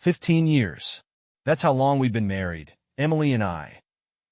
15 years. That's how long we'd been married, Emily and I.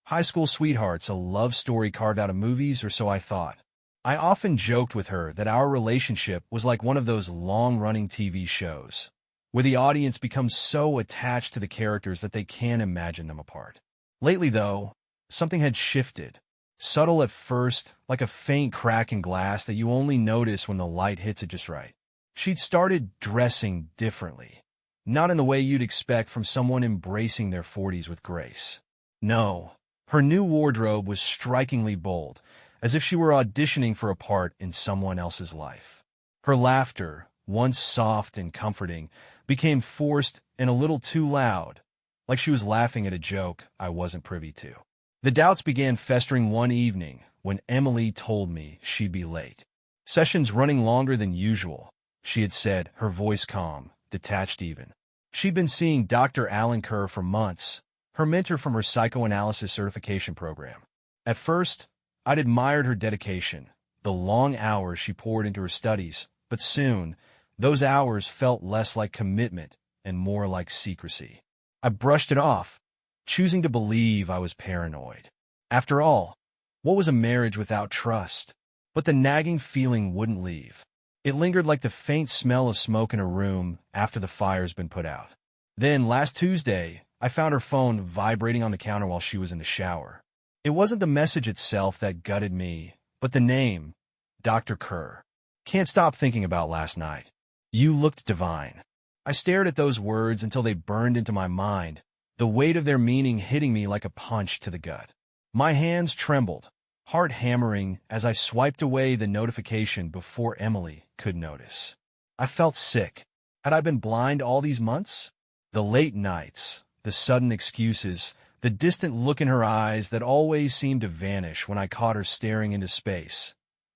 High school sweethearts, a love story carved out of movies, or so I thought. I often joked with her that our relationship was like one of those long-running TV shows, where the audience becomes so attached to the characters that they can't imagine them apart. Lately, though, something had shifted. Subtle at first, like a faint crack in glass that you only notice when the light hits it just right. She'd started dressing differently. Not in the way you'd expect from someone embracing their 40s with grace. No, her new wardrobe was strikingly bold, as if she were auditioning for a part in someone else's life. Her laughter, once soft and comforting, became forced and a little too loud, like she was laughing at a joke I wasn't privy to. The doubts began festering one evening when Emily told me she'd be late. Sessions running longer than usual, she had said, her voice calm, detached even. She'd been seeing Dr. Alan Kerr for months, her mentor from her psychoanalysis certification program. At first, I'd admired her dedication, the long hours she poured into her studies, but soon, those hours felt less like commitment and more like secrecy. I brushed it off, choosing to believe I was paranoid. After all, what was a marriage without trust? But the nagging feeling wouldn't leave. It lingered like the faint smell of smoke in a room after the fire's been put out. Then, last Tuesday, I found her phone vibrating on the counter while she was in the shower. It wasn't the message itself that gutted me, but the name, Dr. Kerr. Can't stop thinking about last night. You looked divine. I stared at those words until they burned into my mind, the weight of their meaning hitting me like a punch to the gut. My hands trembled, heart hammering as I swiped away the notification before Emily could notice. I felt sick. Had I been blind all these months? The late nights, the sudden excuses, the distant look in her eyes that always seemed to vanish when I caught her staring into space.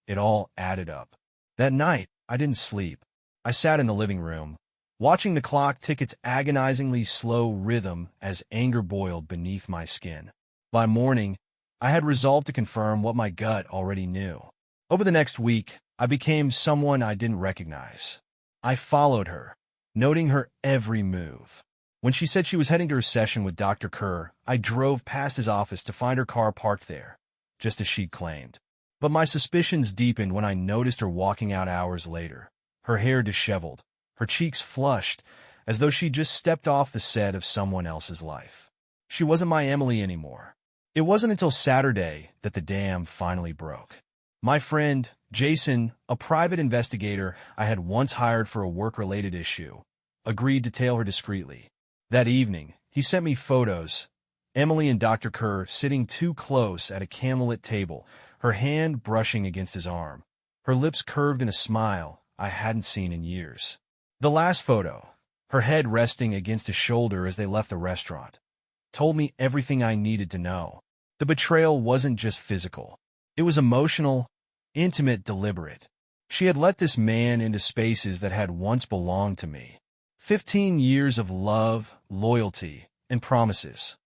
It all added up. That night, I didn't sleep. I sat in the living room, watching the clock tick its agonizingly slow rhythm as anger boiled beneath my skin. By morning, I had resolved to confirm what my gut already knew. Over the next week, I became someone I didn't recognize. I followed her, noting her every move. When she said she was heading to her session with Dr. Kerr, I drove past his office to find her car parked there, just as she'd claimed. But my suspicions deepened when I noticed her walking out hours later, her hair disheveled, her cheeks flushed, as though she'd just stepped off the set of someone else's life. She wasn't my Emily anymore. It wasn't until Saturday that the dam finally broke. My friend, Jason, a private investigator I had once hired for a work-related issue, agreed to tail her discreetly. That evening, he sent me photos. Emily and Dr. Kerr sitting too close at a candlelit table, her hand brushing against his arm, her lips curved in a smile I hadn't seen in years. The last photo, her head resting against his shoulder as they left the restaurant, told me everything I needed to know. The betrayal wasn't just physical. It was emotional, intimate, deliberate. She had let this man into spaces that had once belonged to me. 15 years of love, loyalty, and promises,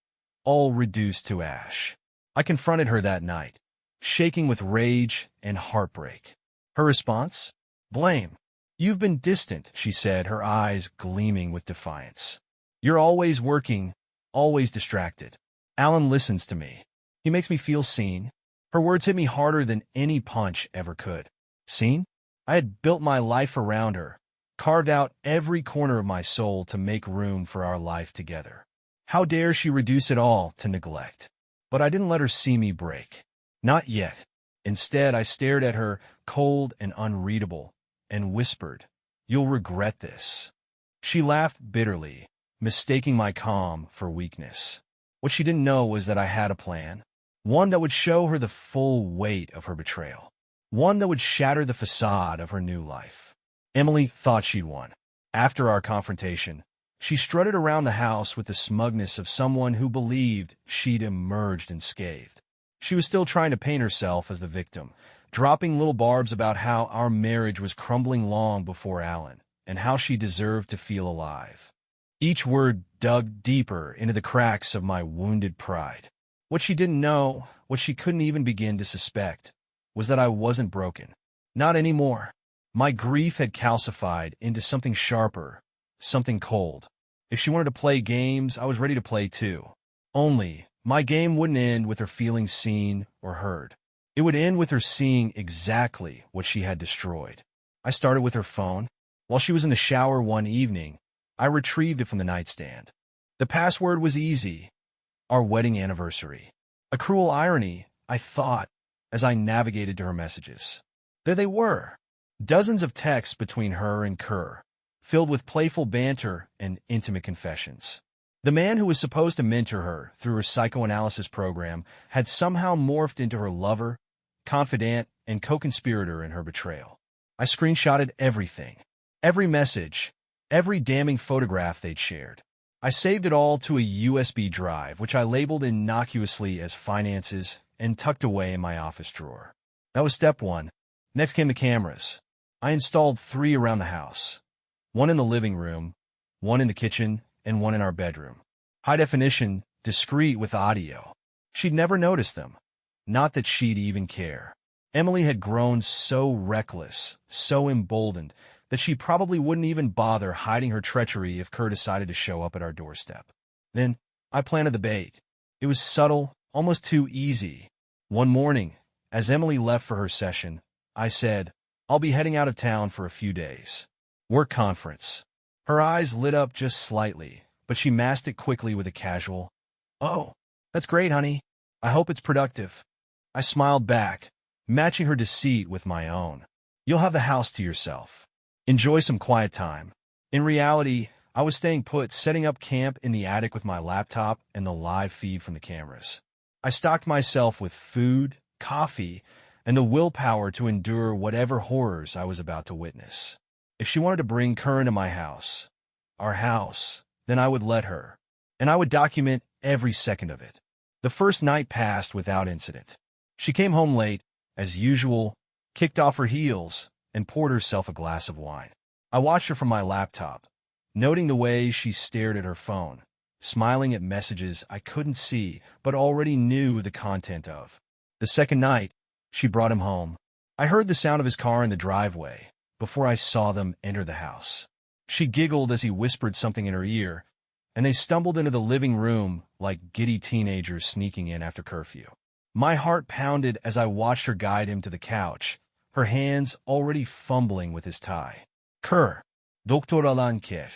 all reduced to ash. I confronted her that night, shaking with rage and heartbreak. Her response? Blame. You've been distant, she said, her eyes gleaming with defiance. You're always working, always distracted. Alan listens to me. He makes me feel seen. Her words hit me harder than any punch ever could. Seen? I had built my life around her, carved out every corner of my soul to make room for our life together. How dare she reduce it all to neglect? But I didn't let her see me break. Not yet. Instead, I stared at her, cold and unreadable, and whispered, "You'll regret this." She laughed bitterly, mistaking my calm for weakness. What she didn't know was that I had a plan, one that would show her the full weight of her betrayal, one that would shatter the facade of her new life. Emily thought she'd won. After our confrontation, she strutted around the house with the smugness of someone who believed she'd emerged unscathed. She was still trying to paint herself as the victim, dropping little barbs about how our marriage was crumbling long before Alan, and how she deserved to feel alive. Each word dug deeper into the cracks of my wounded pride. What she didn't know, what she couldn't even begin to suspect, was that I wasn't broken. Not anymore. My grief had calcified into something sharper, something cold. If she wanted to play games, I was ready to play too. Only, my game wouldn't end with her feeling seen or heard. It would end with her seeing exactly what she had destroyed. I started with her phone. While she was in the shower one evening, I retrieved it from the nightstand. The password was easy: our wedding anniversary. A cruel irony, I thought, as I navigated to her messages. There they were, dozens of texts between her and Kerr, filled with playful banter and intimate confessions. The man who was supposed to mentor her through her psychoanalysis program had somehow morphed into her lover, confidant, and co-conspirator in her betrayal. I screenshotted everything, every message, every damning photograph they'd shared. I saved it all to a USB drive, which I labeled innocuously as finances and tucked away in my office drawer. That was step one. Next came the cameras. I installed 3 around the house. One in the living room, one in the kitchen, and one in our bedroom. High definition, discreet with audio. She'd never noticed them. Not that she'd even care. Emily had grown so reckless, so emboldened, that she probably wouldn't even bother hiding her treachery if Kerr decided to show up at our doorstep. Then, I planted the bait. It was subtle, almost too easy. One morning, as Emily left for her session, I said, "I'll be heading out of town for a few days. Work conference." Her eyes lit up just slightly, but she masked it quickly with a casual, "Oh, that's great, honey. I hope it's productive." I smiled back, matching her deceit with my own. "You'll have the house to yourself. Enjoy some quiet time." In reality, I was staying put, setting up camp in the attic with my laptop and the live feed from the cameras. I stocked myself with food, coffee, and the willpower to endure whatever horrors I was about to witness. If she wanted to bring Kerr into my house, our house, then I would let her, and I would document every second of it. The first night passed without incident. She came home late, as usual, kicked off her heels, and poured herself a glass of wine. I watched her from my laptop, noting the way she stared at her phone, smiling at messages I couldn't see but already knew the content of. The second night, she brought him home. I heard the sound of his car in the driveway before I saw them enter the house. She giggled as he whispered something in her ear, and they stumbled into the living room like giddy teenagers sneaking in after curfew. My heart pounded as I watched her guide him to the couch, her hands already fumbling with his tie. Kerr, Dr. Alanker,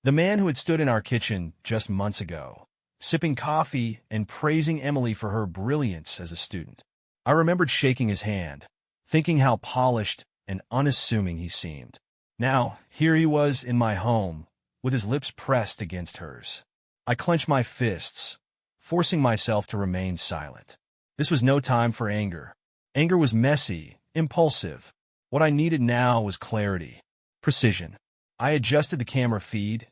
the man who had stood in our kitchen just months ago, sipping coffee and praising Emily for her brilliance as a student. I remembered shaking his hand, thinking how polished and unassuming he seemed. Now, here he was in my home, with his lips pressed against hers. I clenched my fists, forcing myself to remain silent. This was no time for anger. Anger was messy, impulsive. What I needed now was clarity, precision. I adjusted the camera feed,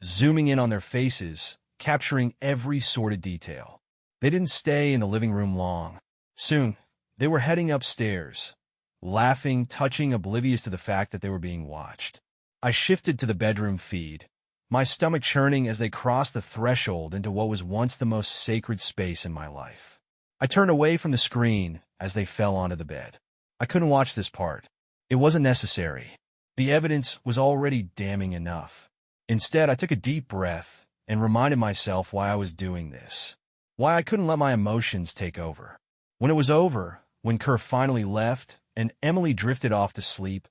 zooming in on their faces, capturing every sordid detail. They didn't stay in the living room long. Soon, they were heading upstairs, laughing, touching, oblivious to the fact that they were being watched. I shifted to the bedroom feed, my stomach churning as they crossed the threshold into what was once the most sacred space in my life. I turned away from the screen as they fell onto the bed. I couldn't watch this part. It wasn't necessary. The evidence was already damning enough. Instead, I took a deep breath and reminded myself why I was doing this, why I couldn't let my emotions take over. When it was over, when Kerr finally left and Emily drifted off to sleep,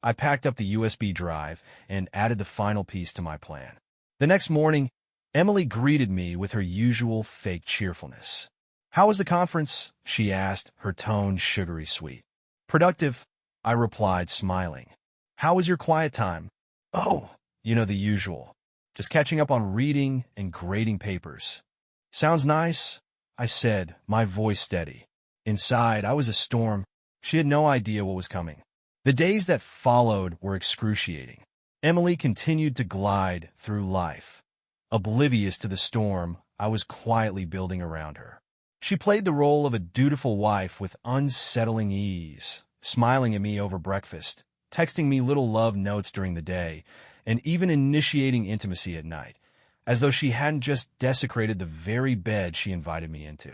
I packed up the USB drive and added the final piece to my plan. The next morning, Emily greeted me with her usual fake cheerfulness. "How was the conference?" she asked, her tone sugary sweet. "Productive," I replied, smiling. "How was your quiet time?" "Oh, the usual. Just catching up on reading and grading papers." "Sounds nice," I said, my voice steady. Inside, I was a storm. She had no idea what was coming. The days that followed were excruciating. Emily continued to glide through life, oblivious to the storm I was quietly building around her. She played the role of a dutiful wife with unsettling ease, smiling at me over breakfast, texting me little love notes during the day, and even initiating intimacy at night, as though she hadn't just desecrated the very bed she invited me into.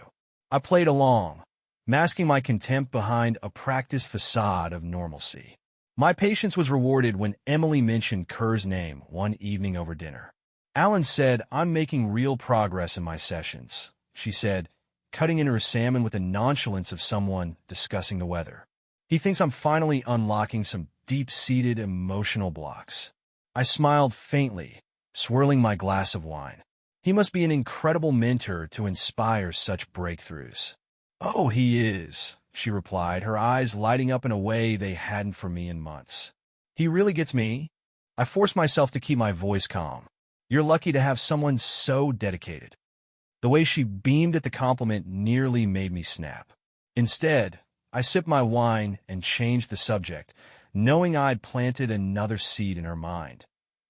I played along, masking my contempt behind a practiced facade of normalcy. My patience was rewarded when Emily mentioned Kerr's name one evening over dinner. Alan said, "I'm making real progress in my sessions," she said, cutting into her salmon with the nonchalance of someone discussing the weather. "He thinks I'm finally unlocking some deep-seated emotional blocks." I smiled faintly, swirling my glass of wine. He must be an incredible mentor to inspire such breakthroughs. "Oh, he is," she replied, her eyes lighting up in a way they hadn't for me in months. "He really gets me." I forced myself to keep my voice calm. "You're lucky to have someone so dedicated." The way she beamed at the compliment nearly made me snap. Instead, I sipped my wine and changed the subject, knowing I'd planted another seed in her mind,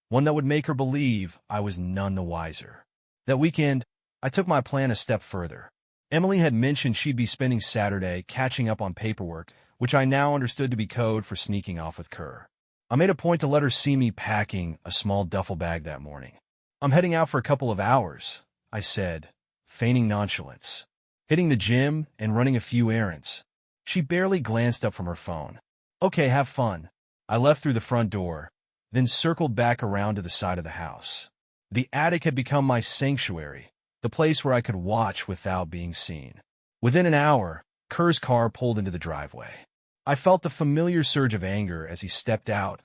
one that would make her believe I was none the wiser. That weekend, I took my plan a step further. Emily had mentioned she'd be spending Saturday catching up on paperwork, which I now understood to be code for sneaking off with Kerr. I made a point to let her see me packing a small duffel bag that morning. "I'm heading out for a couple of hours," I said, feigning nonchalance. "Hitting the gym and running a few errands." She barely glanced up from her phone. "Okay, have fun." I left through the front door, then circled back around to the side of the house. The attic had become my sanctuary, the place where I could watch without being seen. Within an hour, Kerr's car pulled into the driveway. I felt the familiar surge of anger as he stepped out,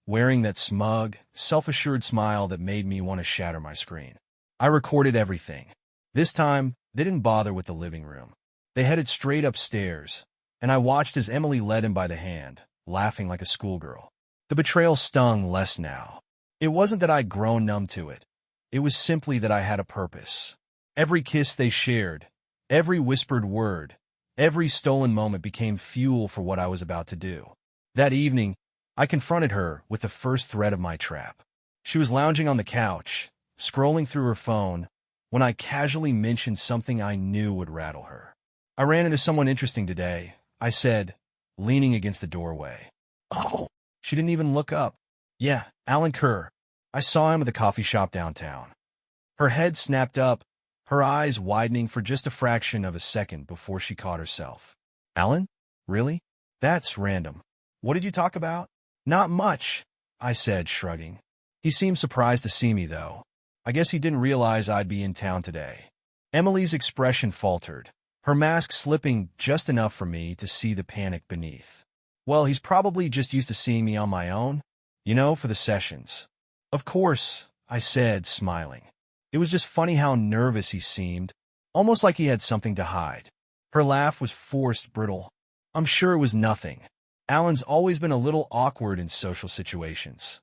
wearing that smug, self-assured smile that made me want to shatter my screen. I recorded everything. This time, they didn't bother with the living room. They headed straight upstairs, and I watched as Emily led him by the hand, laughing like a schoolgirl. The betrayal stung less now. It wasn't that I'd grown numb to it. It was simply that I had a purpose. Every kiss they shared, every whispered word, every stolen moment became fuel for what I was about to do. That evening, I confronted her with the first thread of my trap. She was lounging on the couch, scrolling through her phone, when I casually mentioned something I knew would rattle her. "I ran into someone interesting today," I said, leaning against the doorway. "Oh." She didn't even look up. "Yeah, Alan Kerr. I saw him at the coffee shop downtown." Her head snapped up, her eyes widening for just a fraction of a second before she caught herself. "Alan? Really? That's random. What did you talk about?" "Not much," I said, shrugging. "He seemed surprised to see me, though. I guess he didn't realize I'd be in town today." Emily's expression faltered, her mask slipping just enough for me to see the panic beneath. "Well, he's probably just used to seeing me on my own, for the sessions." "Of course," I said, smiling. It was just funny how nervous he seemed, almost like he had something to hide. Her laugh was forced, brittle. "I'm sure it was nothing. Alan's always been a little awkward in social situations."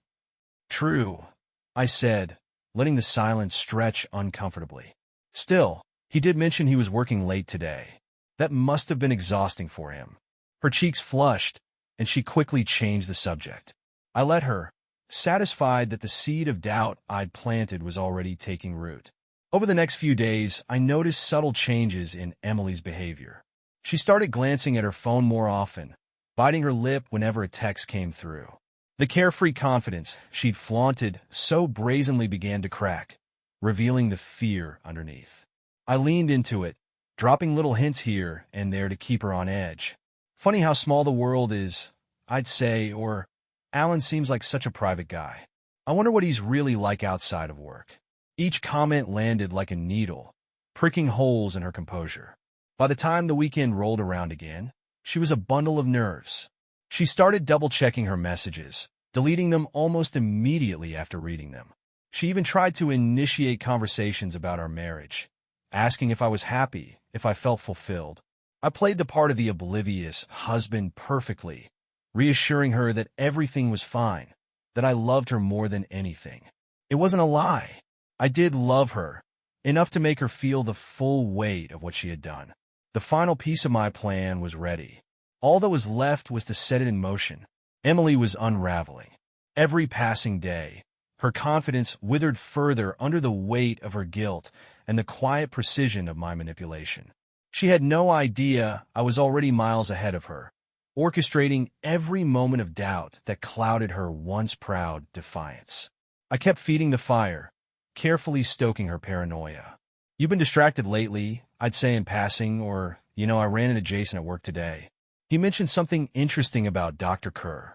"True," I said, letting the silence stretch uncomfortably. "Still, he did mention he was working late today. That must have been exhausting for him." Her cheeks flushed, and she quickly changed the subject. I let her, satisfied that the seed of doubt I'd planted was already taking root. Over the next few days, I noticed subtle changes in Emily's behavior. She started glancing at her phone more often, biting her lip whenever a text came through. The carefree confidence she'd flaunted so brazenly began to crack, revealing the fear underneath. I leaned into it, dropping little hints here and there to keep her on edge. "Funny how small the world is," I'd say, or, "Alan seems like such a private guy. I wonder what he's really like outside of work." Each comment landed like a needle, pricking holes in her composure. By the time the weekend rolled around again, she was a bundle of nerves. She started double-checking her messages, deleting them almost immediately after reading them. She even tried to initiate conversations about our marriage, asking if I was happy, if I felt fulfilled. I played the part of the oblivious husband perfectly, reassuring her that everything was fine, that I loved her more than anything. It wasn't a lie. I did love her, enough to make her feel the full weight of what she had done. The final piece of my plan was ready. All that was left was to set it in motion. Emily was unraveling. Every passing day, her confidence withered further under the weight of her guilt and the quiet precision of my manipulation. She had no idea I was already miles ahead of her, orchestrating every moment of doubt that clouded her once proud defiance. I kept feeding the fire, carefully stoking her paranoia. "You've been distracted lately," I'd say in passing, or, "I ran into Jason at work today. He mentioned something interesting about Dr. Kerr."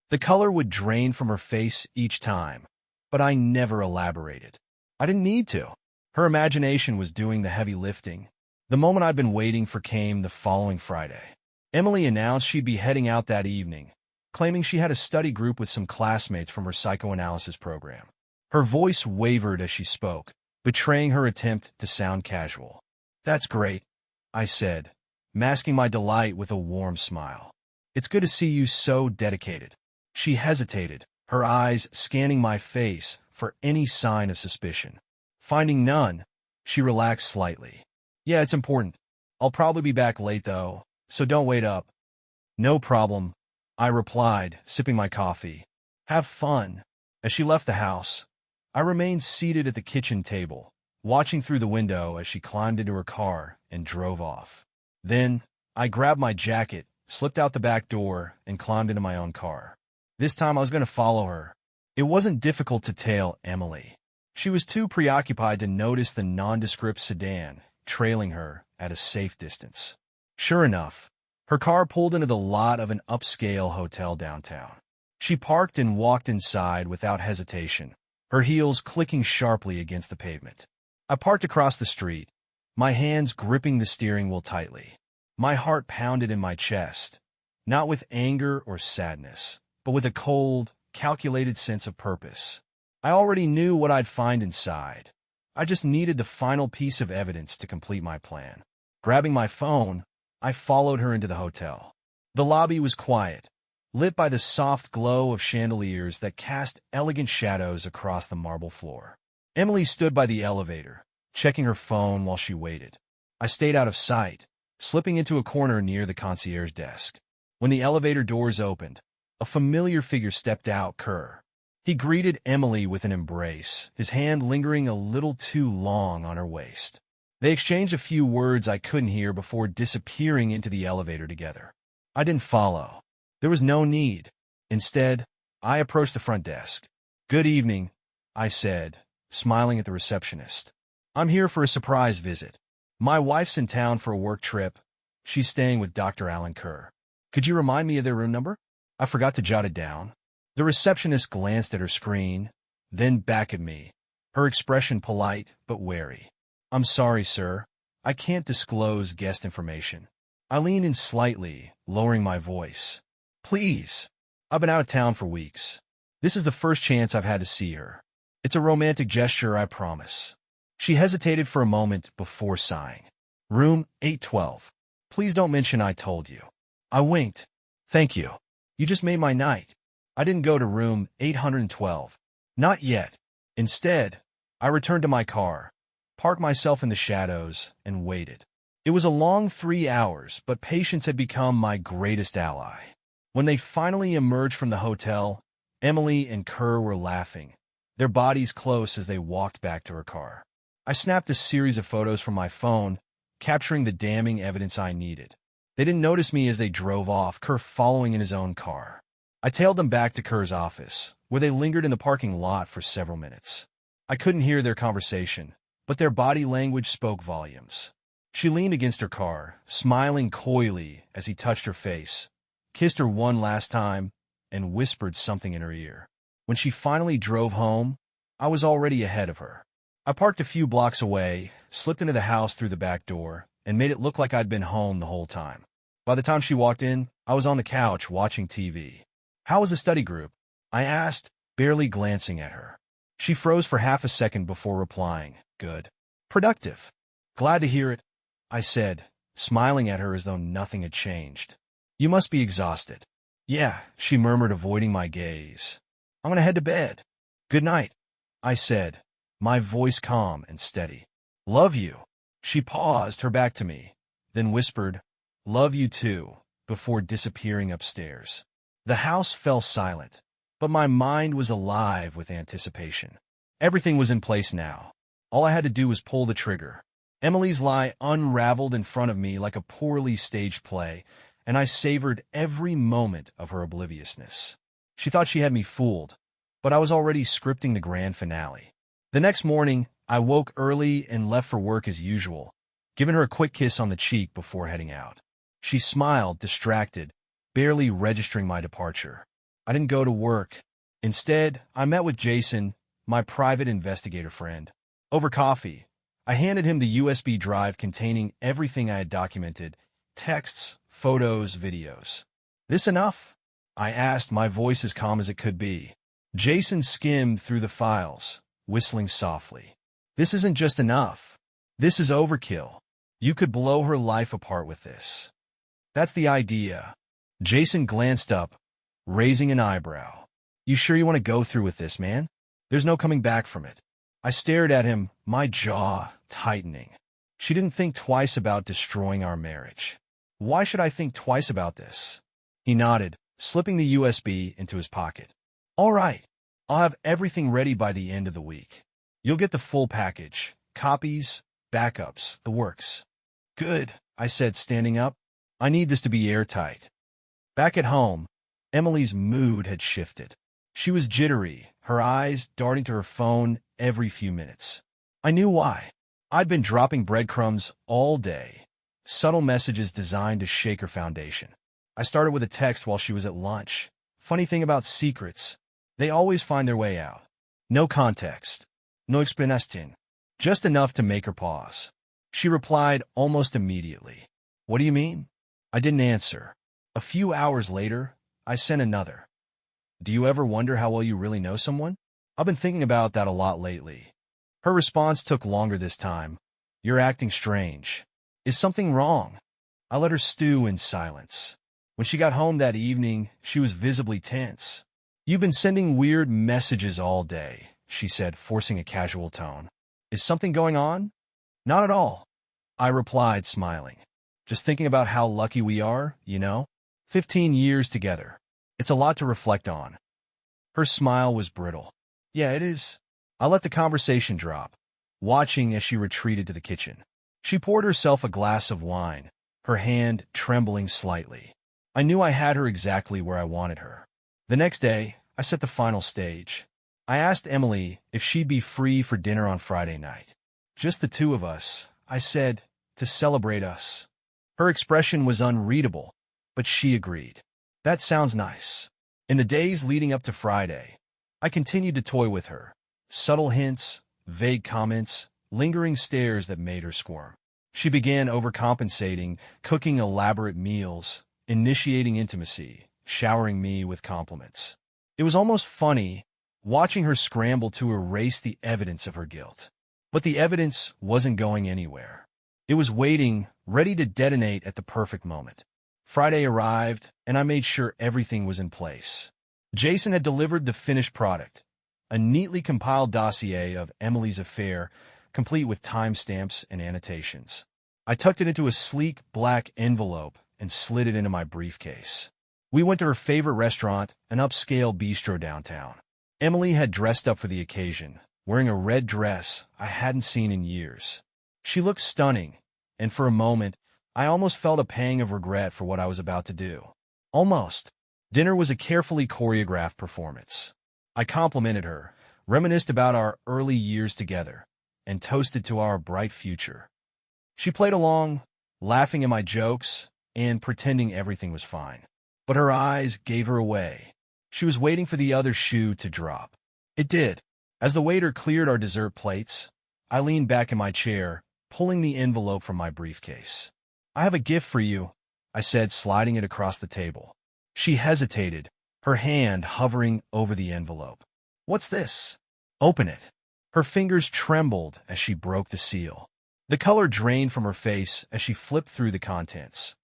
The color would drain from her face each time, but I never elaborated. I didn't need to. Her imagination was doing the heavy lifting. The moment I'd been waiting for came the following Friday. Emily announced she'd be heading out that evening, claiming she had a study group with some classmates from her psychoanalysis program. Her voice wavered as she spoke, betraying her attempt to sound casual. "That's great," I said, masking my delight with a warm smile. "It's good to see you so dedicated." She hesitated, her eyes scanning my face for any sign of suspicion. Finding none, she relaxed slightly. "Yeah, it's important. I'll probably be back late, though, so don't wait up." "No problem," I replied, sipping my coffee. "Have fun." As she left the house, I remained seated at the kitchen table, watching through the window as she climbed into her car and drove off. Then, I grabbed my jacket, slipped out the back door, and climbed into my own car. This time I was going to follow her. It wasn't difficult to tail Emily. She was too preoccupied to notice the nondescript sedan trailing her at a safe distance. Sure enough, her car pulled into the lot of an upscale hotel downtown. She parked and walked inside without hesitation, her heels clicking sharply against the pavement. I parked across the street, my hands gripping the steering wheel tightly. My heart pounded in my chest, not with anger or sadness, but with a cold, calculated sense of purpose. I already knew what I'd find inside. I just needed the final piece of evidence to complete my plan. Grabbing my phone, I followed her into the hotel. The lobby was quiet, lit by the soft glow of chandeliers that cast elegant shadows across the marble floor. Emily stood by the elevator, checking her phone while she waited. I stayed out of sight, slipping into a corner near the concierge desk. When the elevator doors opened, a familiar figure stepped out, Kerr. He greeted Emily with an embrace, his hand lingering a little too long on her waist. They exchanged a few words I couldn't hear before disappearing into the elevator together. I didn't follow. There was no need. Instead, I approached the front desk. "Good evening," I said, smiling at the receptionist. "I'm here for a surprise visit. My wife's in town for a work trip. She's staying with Dr. Alan Kerr. Could you remind me of their room number?" I forgot to jot it down. The receptionist glanced at her screen, then back at me, her expression polite but wary. "I'm sorry, sir. I can't disclose guest information." I leaned in slightly, lowering my voice. "Please. I've been out of town for weeks. This is the first chance I've had to see her. It's a romantic gesture, I promise." She hesitated for a moment before sighing. "Room 812. Please don't mention I told you." I winked. "Thank you. You just made my night." I didn't go to room 812. Not yet. Instead, I returned to my car, parked myself in the shadows, and waited. It was a long 3 hours, but patience had become my greatest ally. When they finally emerged from the hotel, Emily and Kerr were laughing, their bodies close as they walked back to her car. I snapped a series of photos from my phone, capturing the damning evidence I needed. They didn't notice me as they drove off, Kerr following in his own car. I tailed them back to Kerr's office, where they lingered in the parking lot for several minutes. I couldn't hear their conversation, but their body language spoke volumes. She leaned against her car, smiling coyly as he touched her face, kissed her one last time, and whispered something in her ear. When she finally drove home, I was already ahead of her. I parked a few blocks away, slipped into the house through the back door, and made it look like I'd been home the whole time. By the time she walked in, I was on the couch watching TV. "How was the study group?" I asked, barely glancing at her. She froze for half a second before replying, "Good. Productive." "Glad to hear it," I said, smiling at her as though nothing had changed. "You must be exhausted." "Yeah," she murmured, avoiding my gaze. "I'm gonna head to bed." "Good night," I said, my voice calm and steady. "Love you." She paused, her back to me, then whispered, "Love you too," before disappearing upstairs. The house fell silent, but my mind was alive with anticipation. Everything was in place now. All I had to do was pull the trigger. Emily's lie unraveled in front of me like a poorly staged play, and I savored every moment of her obliviousness. She thought she had me fooled, but I was already scripting the grand finale. The next morning, I woke early and left for work as usual, giving her a quick kiss on the cheek before heading out. She smiled, distracted, barely registering my departure. I didn't go to work. Instead, I met with Jason, my private investigator friend. Over coffee, I handed him the USB drive containing everything I had documented: texts, photos, videos. This enough? I asked, my voice as calm as it could be. Jason skimmed through the files, whistling softly. This isn't just enough. This is overkill. You could blow her life apart with this. That's the idea. Jason glanced up, raising an eyebrow. You sure you want to go through with this, man? There's no coming back from it. I stared at him, my jaw tightening. She didn't think twice about destroying our marriage. Why should I think twice about this? He nodded, slipping the USB into his pocket. All right, I'll have everything ready by the end of the week. You'll get the full package, copies, backups, the works. Good, I said, standing up. I need this to be airtight. Back at home, Emily's mood had shifted. She was jittery, her eyes darting to her phone every few minutes. I knew why. I'd been dropping breadcrumbs all day, subtle messages designed to shake her foundation. I started with a text while she was at lunch. Funny thing about secrets, they always find their way out. No context, no explanation, just enough to make her pause. She replied almost immediately. What do you mean? I didn't answer. A few hours later, I sent another. Do you ever wonder how well you really know someone? I've been thinking about that a lot lately. Her response took longer this time. You're acting strange. Is something wrong? I let her stew in silence. When she got home that evening, she was visibly tense. You've been sending weird messages all day, she said, forcing a casual tone. Is something going on? Not at all, I replied, smiling. Just thinking about how lucky we are, you know? 15 years together. It's a lot to reflect on. Her smile was brittle. Yeah, it is. I let the conversation drop, watching as she retreated to the kitchen. She poured herself a glass of wine, her hand trembling slightly. I knew I had her exactly where I wanted her. The next day, I set the final stage. I asked Emily if she'd be free for dinner on Friday night. Just the two of us, I said, to celebrate us. Her expression was unreadable, but she agreed. That sounds nice. In the days leading up to Friday, I continued to toy with her. Subtle hints, vague comments, lingering stares that made her squirm. She began overcompensating, cooking elaborate meals, initiating intimacy, showering me with compliments. It was almost funny, watching her scramble to erase the evidence of her guilt. But the evidence wasn't going anywhere. It was waiting, ready to detonate at the perfect moment. Friday arrived, and I made sure everything was in place. Jason had delivered the finished product, a neatly compiled dossier of Emily's affair, complete with timestamps and annotations. I tucked it into a sleek black envelope and slid it into my briefcase. We went to her favorite restaurant, an upscale bistro downtown. Emily had dressed up for the occasion, wearing a red dress I hadn't seen in years. She looked stunning, and for a moment, I almost felt a pang of regret for what I was about to do. Almost. Dinner was a carefully choreographed performance. I complimented her, reminisced about our early years together, and toasted to our bright future. She played along, laughing at my jokes and pretending everything was fine. But her eyes gave her away. She was waiting for the other shoe to drop. It did. As the waiter cleared our dessert plates, I leaned back in my chair, pulling the envelope from my briefcase. I have a gift for you, I said, sliding it across the table. She hesitated, her hand hovering over the envelope. What's this? Open it. Her fingers trembled as she broke the seal. The color drained from her face as she flipped through the contents.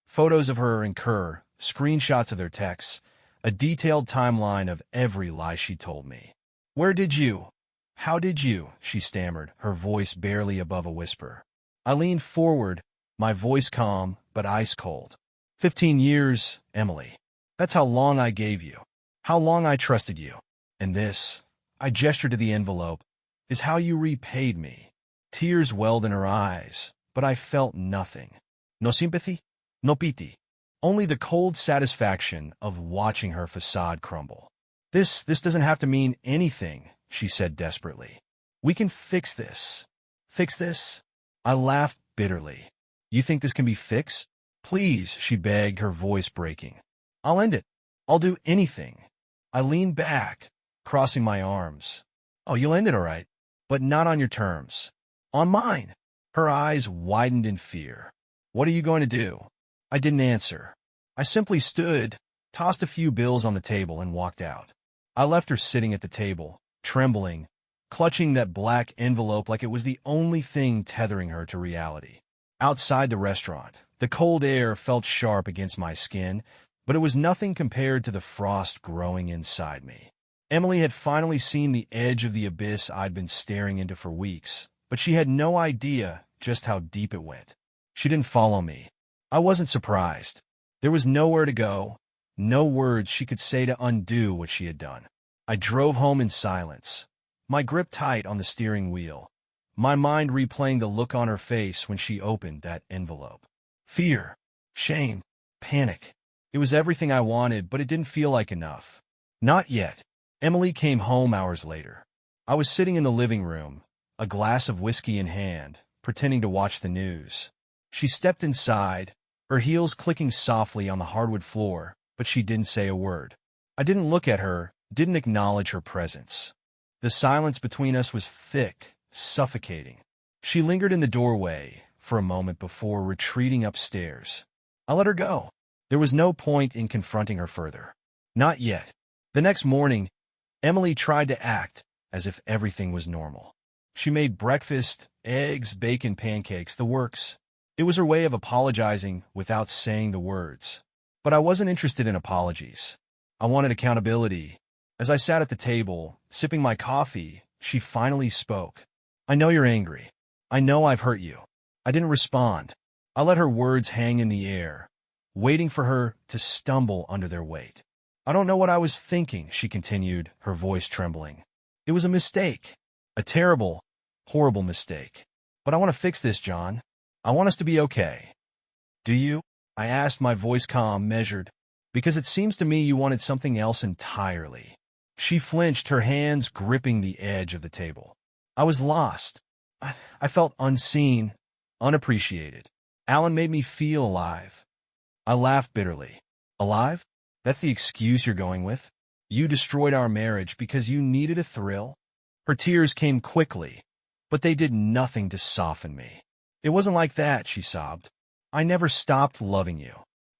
Photos of her and Kerr, screenshots of their texts, a detailed timeline of every lie she told me. How did you, she stammered, her voice barely above a whisper. I leaned forward, my voice calm but ice cold. 15 years, Emily. That's how long I gave you. How long I trusted you. And this, I gestured to the envelope, is how you repaid me. Tears welled in her eyes, but I felt nothing. No sympathy, no pity. Only the cold satisfaction of watching her facade crumble. This doesn't have to mean anything, she said desperately. We can fix this. Fix this? I laughed bitterly. You think this can be fixed? Please, she begged, her voice breaking. I'll end it. I'll do anything. I leaned back, crossing my arms. Oh, you'll end it all right. but not on your terms. On mine. Her eyes widened in fear. What are you going to do? I didn't answer. I simply stood, tossed a few bills on the table, and walked out. I left her sitting at the table, trembling, clutching that black envelope like it was the only thing tethering her to reality. Outside the restaurant, the cold air felt sharp against my skin, but it was nothing compared to the frost growing inside me. Emily had finally seen the edge of the abyss I'd been staring into for weeks, but she had no idea just how deep it went. She didn't follow me. I wasn't surprised. There was nowhere to go, no words she could say to undo what she had done. I drove home in silence, my grip tight on the steering wheel, my mind replaying the look on her face when she opened that envelope. Fear, shame, panic. It was everything I wanted, but it didn't feel like enough. Not yet. Emily came home hours later. I was sitting in the living room, a glass of whiskey in hand, pretending to watch the news. She stepped inside, her heels clicking softly on the hardwood floor, but she didn't say a word. I didn't look at her, didn't acknowledge her presence. The silence between us was thick, suffocating. She lingered in the doorway for a moment before retreating upstairs. I let her go. There was no point in confronting her further. Not yet. The next morning, Emily tried to act as if everything was normal. She made breakfast, eggs, bacon, pancakes, the works. It was her way of apologizing without saying the words. But I wasn't interested in apologies. I wanted accountability. As I sat at the table, sipping my coffee, she finally spoke. I know you're angry. I know I've hurt you. I didn't respond. I let her words hang in the air, waiting for her to stumble under their weight. I don't know what I was thinking, she continued, her voice trembling. It was a mistake. A terrible, horrible mistake. But I want to fix this, John. I want us to be okay. Do you? I asked, my voice calm, measured. Because it seems to me you wanted something else entirely. She flinched, her hands gripping the edge of the table. I was lost. I felt unseen, unappreciated. Alan made me feel alive. I laughed bitterly. Alive? That's the excuse you're going with? You destroyed our marriage because you needed a thrill? Her tears came quickly, but they did nothing to soften me. It wasn't like that, she sobbed. I never stopped loving you.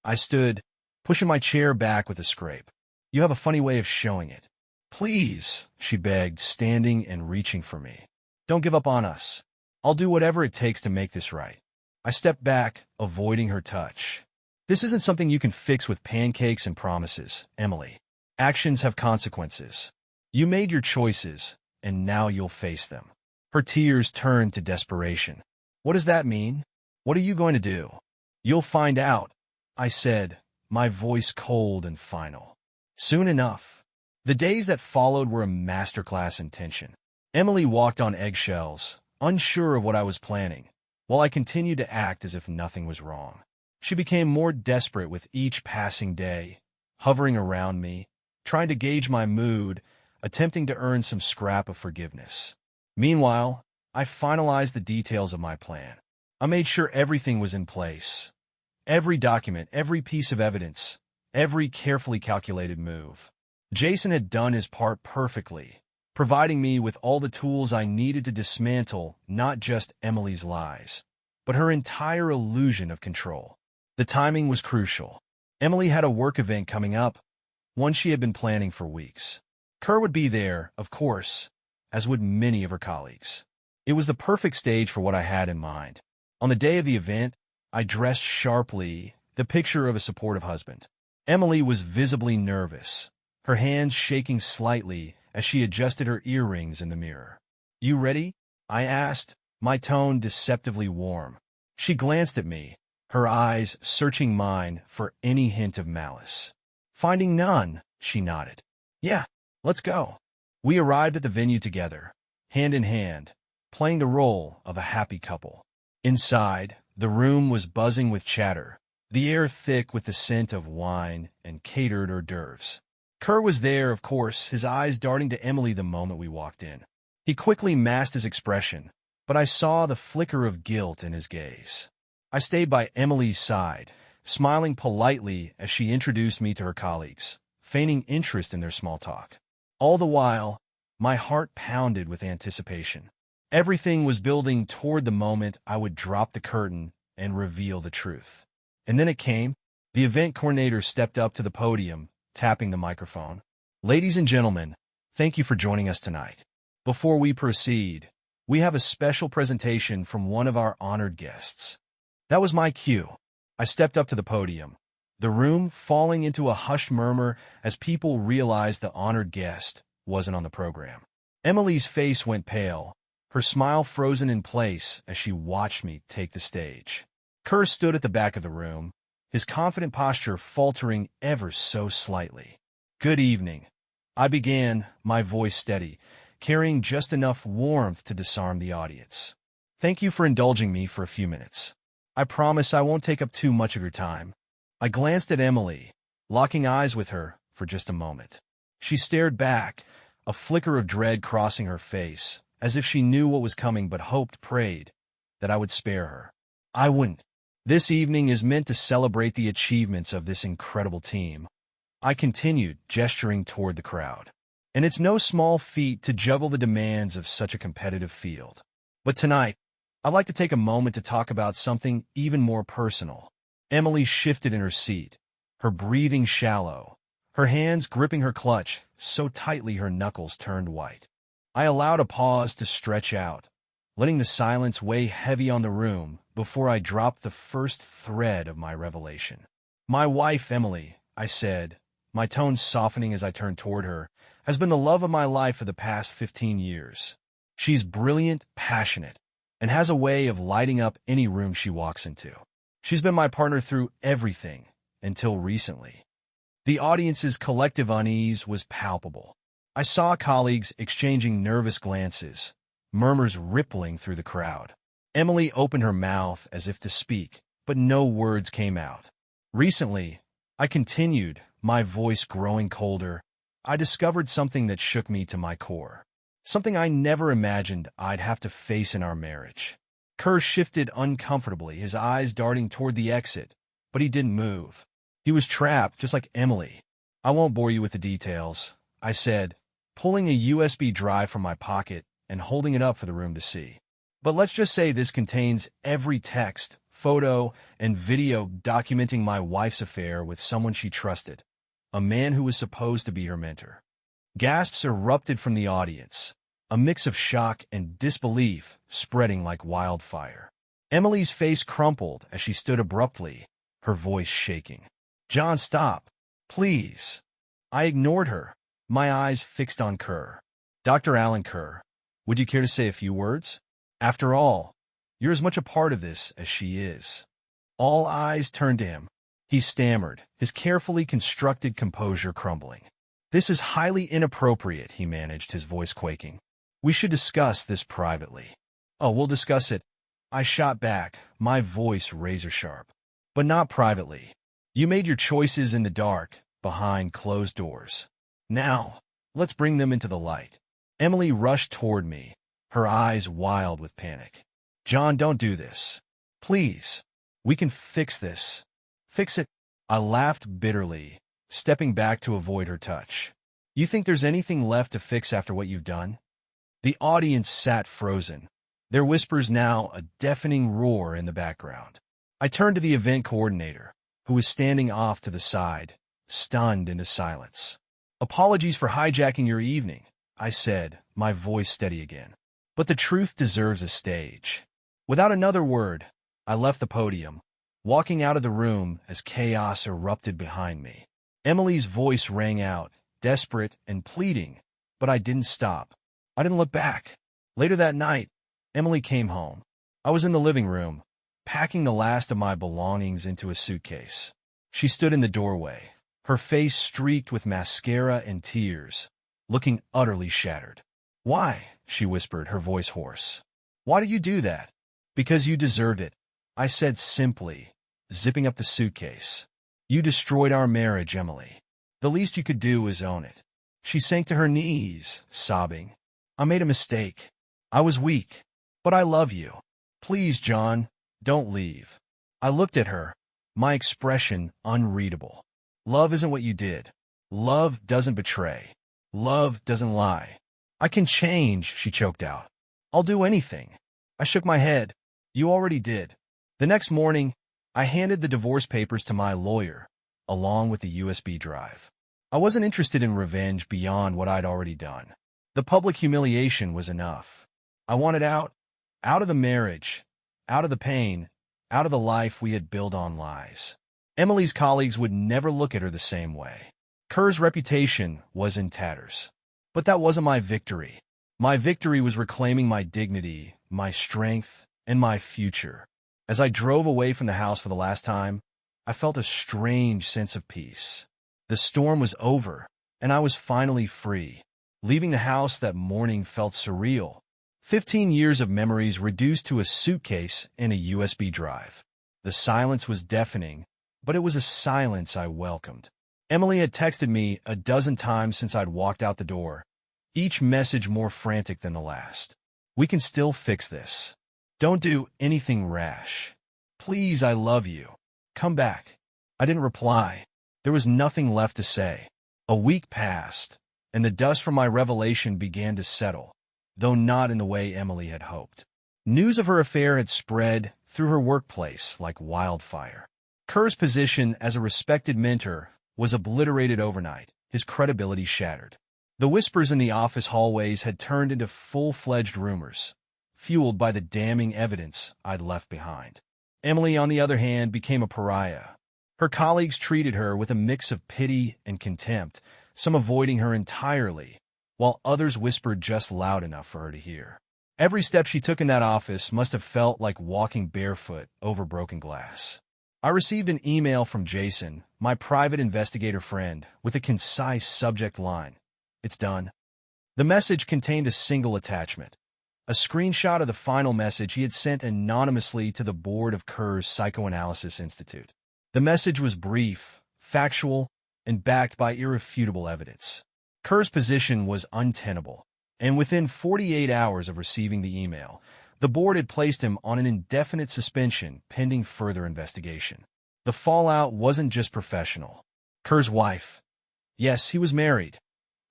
I stood, pushing my chair back with a scrape. You have a funny way of showing it. Please, she begged, standing and reaching for me. Don't give up on us. I'll do whatever it takes to make this right. I stepped back, avoiding her touch. This isn't something you can fix with pancakes and promises, Emily. Actions have consequences. You made your choices, and now you'll face them. Her tears turned to desperation. What does that mean? What are you going to do? You'll find out, I said, my voice cold and final. Soon enough. The days that followed were a masterclass in tension. Emily walked on eggshells, unsure of what I was planning, while I continued to act as if nothing was wrong. She became more desperate with each passing day, hovering around me, trying to gauge my mood, attempting to earn some scrap of forgiveness. Meanwhile, I finalized the details of my plan. I made sure everything was in place. Every document, every piece of evidence, every carefully calculated move. Jason had done his part perfectly, providing me with all the tools I needed to dismantle not just Emily's lies, but her entire illusion of control. The timing was crucial. Emily had a work event coming up, one she had been planning for weeks. Kerr would be there, of course, as would many of her colleagues. It was the perfect stage for what I had in mind. On the day of the event, I dressed sharply, the picture of a supportive husband. Emily was visibly nervous, her hands shaking slightly as she adjusted her earrings in the mirror. You ready? I asked, my tone deceptively warm. She glanced at me, her eyes searching mine for any hint of malice. Finding none, she nodded. Yeah, let's go. We arrived at the venue together, hand in hand, playing the role of a happy couple. Inside, the room was buzzing with chatter, the air thick with the scent of wine and catered hors d'oeuvres. Kerr was there, of course, his eyes darting to Emily the moment we walked in. He quickly masked his expression, but I saw the flicker of guilt in his gaze. I stayed by Emily's side, smiling politely as she introduced me to her colleagues, feigning interest in their small talk. All the while, my heart pounded with anticipation. Everything was building toward the moment I would drop the curtain and reveal the truth. And then it came. The event coordinator stepped up to the podium, tapping the microphone. Ladies and gentlemen, thank you for joining us tonight. Before we proceed, we have a special presentation from one of our honored guests. That was my cue. I stepped up to the podium, the room falling into a hushed murmur as people realized the honored guest wasn't on the program. Emily's face went pale, her smile frozen in place as she watched me take the stage. Kerr stood at the back of the room, his confident posture faltering ever so slightly. Good evening. I began, my voice steady, carrying just enough warmth to disarm the audience. Thank you for indulging me for a few minutes. I promise I won't take up too much of your time. I glanced at Emily, locking eyes with her for just a moment. She stared back, a flicker of dread crossing her face, as if she knew what was coming but prayed, that I would spare her. I wouldn't. This evening is meant to celebrate the achievements of this incredible team. I continued, gesturing toward the crowd. And it's no small feat to juggle the demands of such a competitive field. But tonight, I'd like to take a moment to talk about something even more personal. Emily shifted in her seat, her breathing shallow, her hands gripping her clutch so tightly her knuckles turned white. I allowed a pause to stretch out, letting the silence weigh heavy on the room before I dropped the first thread of my revelation. My wife, Emily, I said, my tone softening as I turned toward her, has been the love of my life for the past 15 years. She's brilliant, passionate, and has a way of lighting up any room she walks into. She's been my partner through everything, until recently. The audience's collective unease was palpable. I saw colleagues exchanging nervous glances, murmurs rippling through the crowd. Emily opened her mouth as if to speak, but no words came out. Recently, I continued, my voice growing colder, I discovered something that shook me to my core. Something I never imagined I'd have to face in our marriage. Kerr shifted uncomfortably, his eyes darting toward the exit, but he didn't move. He was trapped, just like Emily. I won't bore you with the details, I said, pulling a USB drive from my pocket and holding it up for the room to see. But let's just say this contains every text, photo, and video documenting my wife's affair with someone she trusted, a man who was supposed to be her mentor. Gasps erupted from the audience, a mix of shock and disbelief spreading like wildfire. Emily's face crumpled as she stood abruptly, her voice shaking. John, stop. Please. I ignored her, my eyes fixed on Kerr. Dr. Alan Kerr, would you care to say a few words? After all, you're as much a part of this as she is. All eyes turned to him. He stammered, his carefully constructed composure crumbling. This is highly inappropriate, he managed, his voice quaking. We should discuss this privately. Oh, we'll discuss it. I shot back, my voice razor-sharp. But not privately. You made your choices in the dark, behind closed doors. Now, let's bring them into the light. Emily rushed toward me, her eyes wild with panic. John, don't do this. Please. We can fix this. Fix it. I laughed bitterly, stepping back to avoid her touch. You think there's anything left to fix after what you've done? The audience sat frozen, their whispers now a deafening roar in the background. I turned to the event coordinator, who was standing off to the side, stunned into silence. Apologies for hijacking your evening, I said, my voice steady again. But the truth deserves a stage. Without another word, I left the podium, walking out of the room as chaos erupted behind me. Emily's voice rang out, desperate and pleading, but I didn't stop. I didn't look back. Later that night, Emily came home. I was in the living room, packing the last of my belongings into a suitcase. She stood in the doorway, her face streaked with mascara and tears, looking utterly shattered. Why? She whispered, her voice hoarse. Why did you do that? Because you deserved it, I said simply, zipping up the suitcase. You destroyed our marriage, Emily. The least you could do was own it. She sank to her knees, sobbing. I made a mistake. I was weak. But I love you. Please, John, don't leave. I looked at her, my expression unreadable. Love isn't what you did. Love doesn't betray. Love doesn't lie. I can change, she choked out. I'll do anything. I shook my head. You already did. The next morning, I handed the divorce papers to my lawyer, along with the USB drive. I wasn't interested in revenge beyond what I'd already done. The public humiliation was enough. I wanted out of the marriage, out of the pain, out of the life we had built on lies. Emily's colleagues would never look at her the same way. Kerr's reputation was in tatters. But that wasn't my victory. My victory was reclaiming my dignity, my strength, and my future. As I drove away from the house for the last time, I felt a strange sense of peace. The storm was over, and I was finally free. Leaving the house that morning felt surreal. 15 years of memories reduced to a suitcase and a USB drive. The silence was deafening, but it was a silence I welcomed. Emily had texted me a dozen times since I'd walked out the door, each message more frantic than the last. We can still fix this. Don't do anything rash. Please, I love you. Come back. I didn't reply. There was nothing left to say. A week passed, and the dust from my revelation began to settle, though not in the way Emily had hoped. News of her affair had spread through her workplace like wildfire. Kerr's position as a respected mentor was obliterated overnight, his credibility shattered. The whispers in the office hallways had turned into full-fledged rumors, fueled by the damning evidence I'd left behind. Emily, on the other hand, became a pariah. Her colleagues treated her with a mix of pity and contempt, some avoiding her entirely, while others whispered just loud enough for her to hear. Every step she took in that office must have felt like walking barefoot over broken glass. I received an email from Jason, my private investigator friend, with a concise subject line. It's done. The message contained a single attachment, a screenshot of the final message he had sent anonymously to the board of Kerr's Psychoanalysis Institute. The message was brief, factual, and backed by irrefutable evidence. Kerr's position was untenable, and within 48 hours of receiving the email, the board had placed him on an indefinite suspension pending further investigation. The fallout wasn't just professional. Kerr's wife, yes, he was married,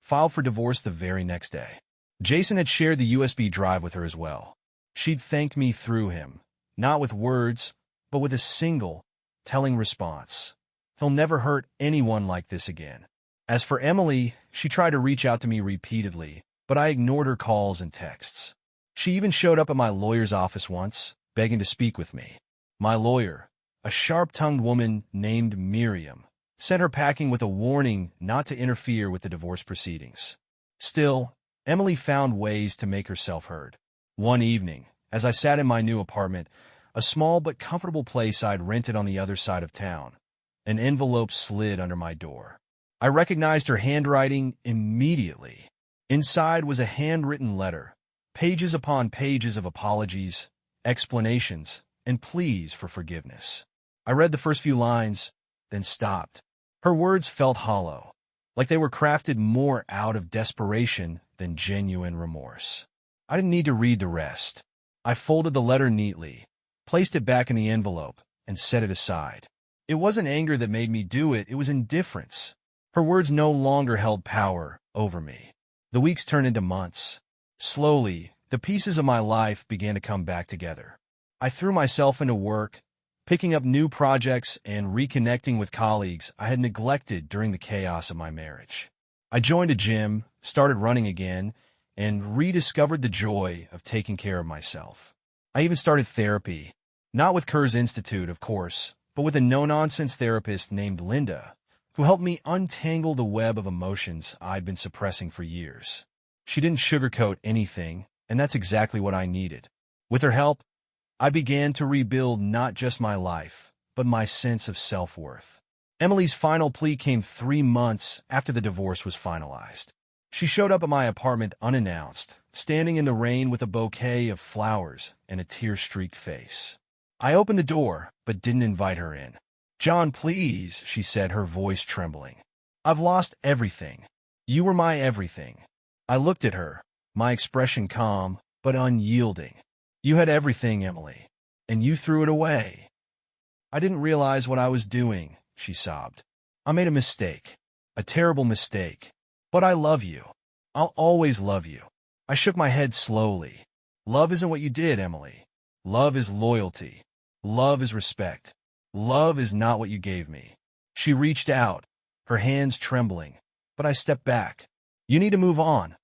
filed for divorce the very next day. Jason had shared the USB drive with her as well. She'd thanked me through him, not with words, but with a single, telling response. He'll never hurt anyone like this again. As for Emily, she tried to reach out to me repeatedly, but I ignored her calls and texts. She even showed up at my lawyer's office once, begging to speak with me. My lawyer, a sharp-tongued woman named Miriam, sent her packing with a warning not to interfere with the divorce proceedings. Still, Emily found ways to make herself heard. One evening, as I sat in my new apartment, a small but comfortable place I'd rented on the other side of town, an envelope slid under my door. I recognized her handwriting immediately. Inside was a handwritten letter, pages upon pages of apologies, explanations, and pleas for forgiveness. I read the first few lines, then stopped. Her words felt hollow, like they were crafted more out of desperation than genuine remorse. I didn't need to read the rest. I folded the letter neatly, placed it back in the envelope, and set it aside. It wasn't anger that made me do it, it was indifference. Her words no longer held power over me. The weeks turned into months. Slowly, the pieces of my life began to come back together. I threw myself into work, picking up new projects and reconnecting with colleagues I had neglected during the chaos of my marriage. I joined a gym, started running again, and rediscovered the joy of taking care of myself. I even started therapy, not with Kerr's Institute, of course, but with a no-nonsense therapist named Linda, who helped me untangle the web of emotions I'd been suppressing for years. She didn't sugarcoat anything, and that's exactly what I needed. With her help, I began to rebuild not just my life, but my sense of self-worth. Emily's final plea came 3 months after the divorce was finalized. She showed up at my apartment unannounced, standing in the rain with a bouquet of flowers and a tear-streaked face. I opened the door, but didn't invite her in. "John, please," she said, her voice trembling. "I've lost everything. You were my everything." I looked at her, my expression calm, but unyielding. "You had everything, Emily, and you threw it away." "I didn't realize what I was doing," she sobbed. "I made a mistake, a terrible mistake. But I love you. I'll always love you." I shook my head slowly. Love isn't what you did, Emily. Love is loyalty. Love is respect. Love is not what you gave me. She reached out, her hands trembling, but I stepped back. You need to move on,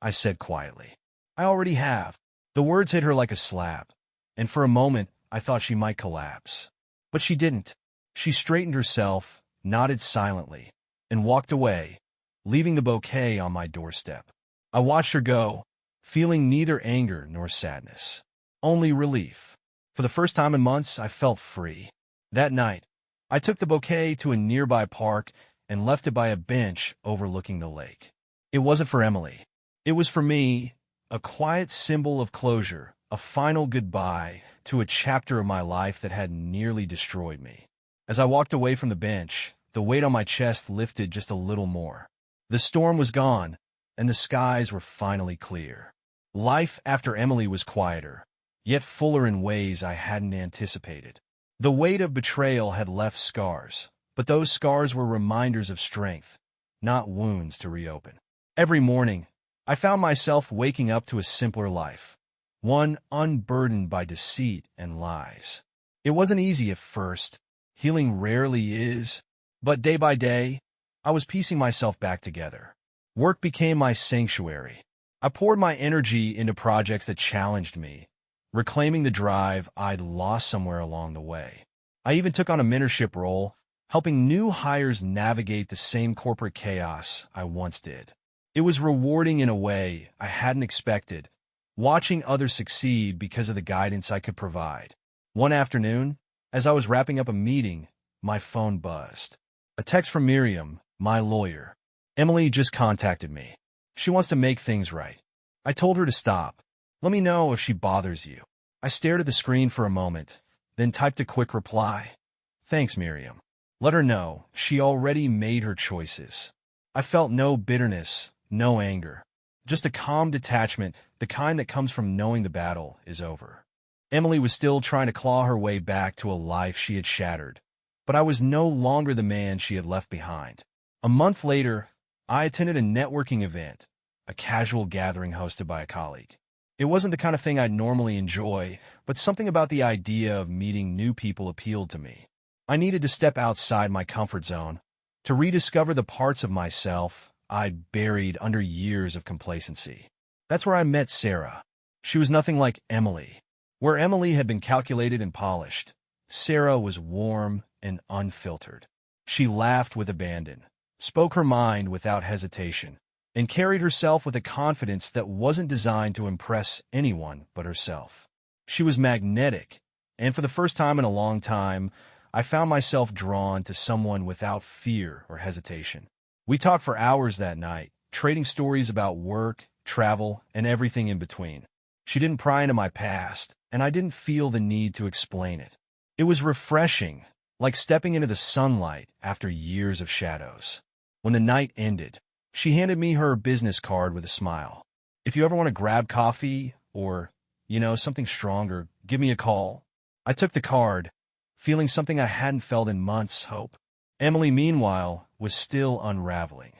I said quietly. I already have. The words hit her like a slap, and for a moment I thought she might collapse. But she didn't. She straightened herself, nodded silently, and walked away, leaving the bouquet on my doorstep. I watched her go, feeling neither anger nor sadness, only relief. For the first time in months, I felt free. That night, I took the bouquet to a nearby park and left it by a bench overlooking the lake. It wasn't for Emily. It was for me, a quiet symbol of closure, a final goodbye to a chapter of my life that had nearly destroyed me. As I walked away from the bench, the weight on my chest lifted just a little more. The storm was gone, and the skies were finally clear. Life after Emily was quieter, yet fuller in ways I hadn't anticipated. The weight of betrayal had left scars, but those scars were reminders of strength, not wounds to reopen. Every morning, I found myself waking up to a simpler life, one unburdened by deceit and lies. It wasn't easy at first, healing rarely is, but day by day, I was piecing myself back together. Work became my sanctuary. I poured my energy into projects that challenged me, reclaiming the drive I'd lost somewhere along the way. I even took on a mentorship role, helping new hires navigate the same corporate chaos I once did. It was rewarding in a way I hadn't expected, watching others succeed because of the guidance I could provide. One afternoon, as I was wrapping up a meeting, my phone buzzed. A text from Miriam, my lawyer. Emily just contacted me. She wants to make things right. I told her to stop. Let me know if she bothers you. I stared at the screen for a moment, then typed a quick reply. Thanks, Miriam. Let her know she already made her choices. I felt no bitterness, no anger. Just a calm detachment, the kind that comes from knowing the battle is over. Emily was still trying to claw her way back to a life she had shattered, but I was no longer the man she had left behind. A month later, I attended a networking event, a casual gathering hosted by a colleague. It wasn't the kind of thing I'd normally enjoy, but something about the idea of meeting new people appealed to me. I needed to step outside my comfort zone, to rediscover the parts of myself I'd buried under years of complacency. That's where I met Sarah. She was nothing like Emily. Where Emily had been calculated and polished, Sarah was warm and unfiltered. She laughed with abandon, spoke her mind without hesitation, and carried herself with a confidence that wasn't designed to impress anyone but herself. She was magnetic, and for the first time in a long time, I found myself drawn to someone without fear or hesitation. We talked for hours that night, trading stories about work, travel, and everything in between. She didn't pry into my past, and I didn't feel the need to explain it. It was refreshing, like stepping into the sunlight after years of shadows. When the night ended, she handed me her business card with a smile. If you ever want to grab coffee or, something stronger, give me a call. I took the card, feeling something I hadn't felt in months, hope. Emily, meanwhile, was still unraveling.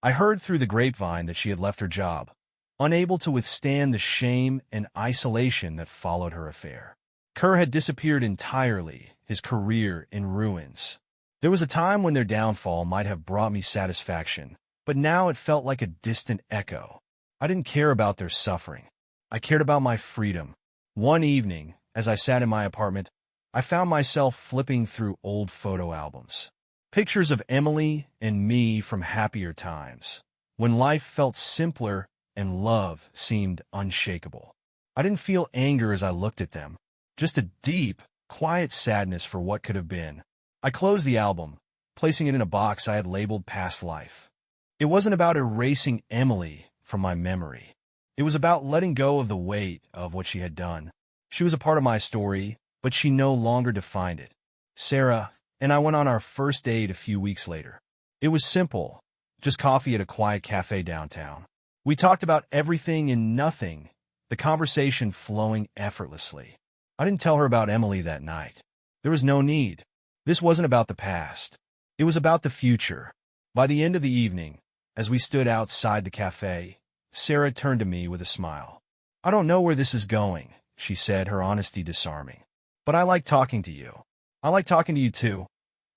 I heard through the grapevine that she had left her job, unable to withstand the shame and isolation that followed her affair. Kerr had disappeared entirely, his career in ruins. There was a time when their downfall might have brought me satisfaction, but now it felt like a distant echo. I didn't care about their suffering. I cared about my freedom. One evening, as I sat in my apartment, I found myself flipping through old photo albums. Pictures of Emily and me from happier times, when life felt simpler and love seemed unshakable. I didn't feel anger as I looked at them, just a deep, quiet sadness for what could have been. I closed the album, placing it in a box I had labeled Past Life. It wasn't about erasing Emily from my memory. It was about letting go of the weight of what she had done. She was a part of my story, but she no longer defined it. Sarah and I went on our first date a few weeks later. It was simple, just coffee at a quiet cafe downtown. We talked about everything and nothing, the conversation flowing effortlessly. I didn't tell her about Emily that night. There was no need. This wasn't about the past. It was about the future. By the end of the evening, as we stood outside the cafe, Sarah turned to me with a smile. "I don't know where this is going," she said, her honesty disarming. "But I like talking to you." "I like talking to you too,"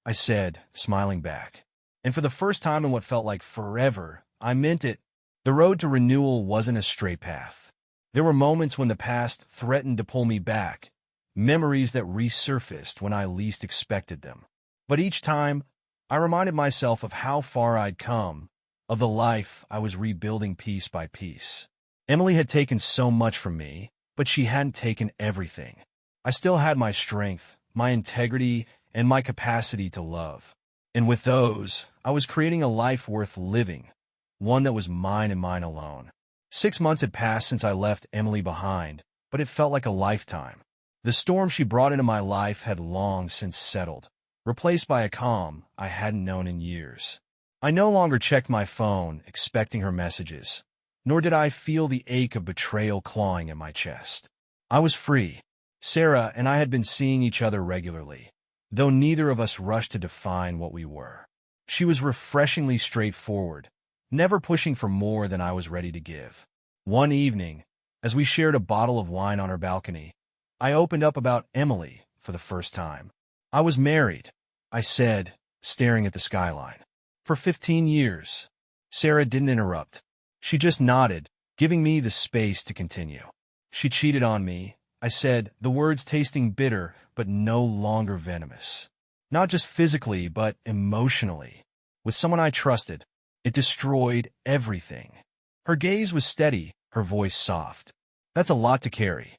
I said, smiling back. And for the first time in what felt like forever, I meant it. The road to renewal wasn't a straight path. There were moments when the past threatened to pull me back, memories that resurfaced when I least expected them. But each time, I reminded myself of how far I'd come, of the life I was rebuilding piece by piece. Emily had taken so much from me, but she hadn't taken everything. I still had my strength, my integrity, and my capacity to love. And with those, I was creating a life worth living, one that was mine and mine alone. 6 months had passed since I left Emily behind, but it felt like a lifetime. The storm she brought into my life had long since settled, replaced by a calm I hadn't known in years. I no longer checked my phone, expecting her messages, nor did I feel the ache of betrayal clawing at my chest. I was free. Sarah and I had been seeing each other regularly, though neither of us rushed to define what we were. She was refreshingly straightforward, never pushing for more than I was ready to give. One evening, as we shared a bottle of wine on her balcony, I opened up about Emily for the first time. "I was married," I said, staring at the skyline. "For 15 years. Sarah didn't interrupt. She just nodded, giving me the space to continue. "She cheated on me," I said, the words tasting bitter but no longer venomous. "Not just physically, but emotionally. With someone I trusted. It destroyed everything." Her gaze was steady, her voice soft. "That's a lot to carry."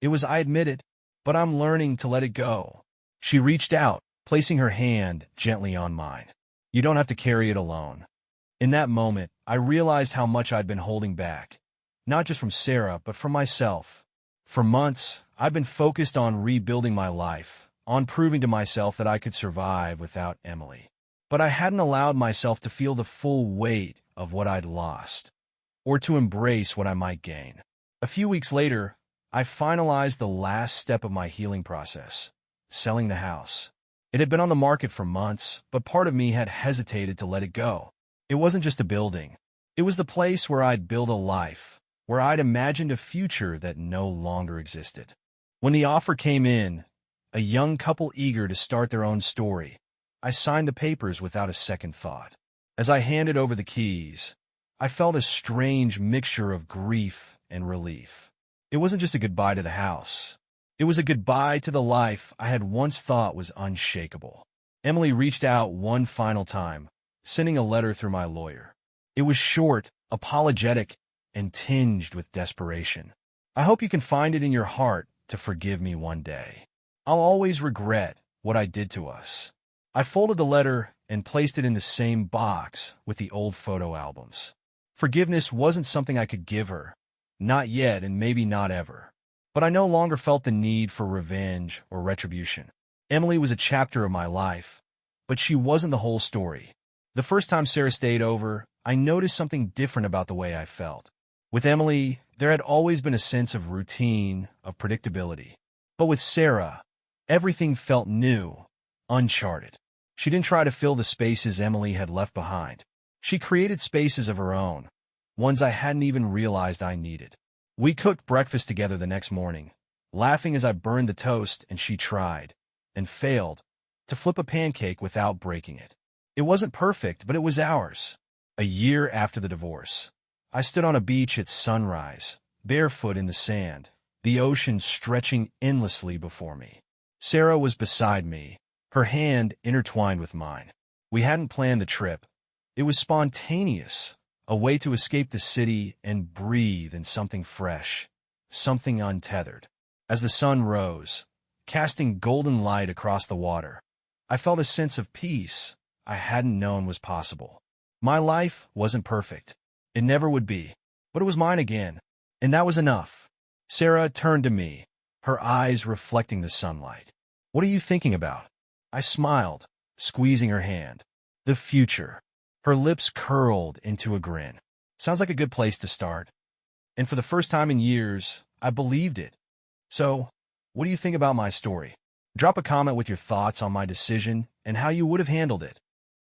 It was, I admitted, "but I'm learning to let it go." She reached out, placing her hand gently on mine. "You don't have to carry it alone." In that moment, I realized how much I'd been holding back, not just from Sarah, but from myself. For months, I've been focused on rebuilding my life, on proving to myself that I could survive without Emily. But I hadn't allowed myself to feel the full weight of what I'd lost, or to embrace what I might gain. A few weeks later, I finalized the last step of my healing process, selling the house. It had been on the market for months, but part of me had hesitated to let it go. It wasn't just a building. It was the place where I'd build a life, where I'd imagined a future that no longer existed. When the offer came in, a young couple eager to start their own story, I signed the papers without a second thought. As I handed over the keys, I felt a strange mixture of grief and relief. It wasn't just a goodbye to the house. It was a goodbye to the life I had once thought was unshakable. Emily reached out one final time, sending a letter through my lawyer. It was short, apologetic, and tinged with desperation. "I hope you can find it in your heart to forgive me one day. I'll always regret what I did to us." I folded the letter and placed it in the same box with the old photo albums. Forgiveness wasn't something I could give her, not yet and maybe not ever. But I no longer felt the need for revenge or retribution. Emily was a chapter of my life, but she wasn't the whole story. The first time Sarah stayed over, I noticed something different about the way I felt. With Emily, there had always been a sense of routine, of predictability. But with Sarah, everything felt new, uncharted. She didn't try to fill the spaces Emily had left behind. She created spaces of her own, ones I hadn't even realized I needed. We cooked breakfast together the next morning, laughing as I burned the toast and she tried, and failed, to flip a pancake without breaking it. It wasn't perfect, but it was ours. A year after the divorce, I stood on a beach at sunrise, barefoot in the sand, the ocean stretching endlessly before me. Sarah was beside me, her hand intertwined with mine. We hadn't planned the trip. It was spontaneous, a way to escape the city and breathe in something fresh, something untethered. As the sun rose, casting golden light across the water, I felt a sense of peace I hadn't known was possible. My life wasn't perfect. It never would be. But it was mine again, and that was enough. Sarah turned to me, her eyes reflecting the sunlight. "What are you thinking about?" I smiled, squeezing her hand. "The future." Her lips curled into a grin. "Sounds like a good place to start." And for the first time in years, I believed it. So, what do you think about my story? Drop a comment with your thoughts on my decision and how you would have handled it.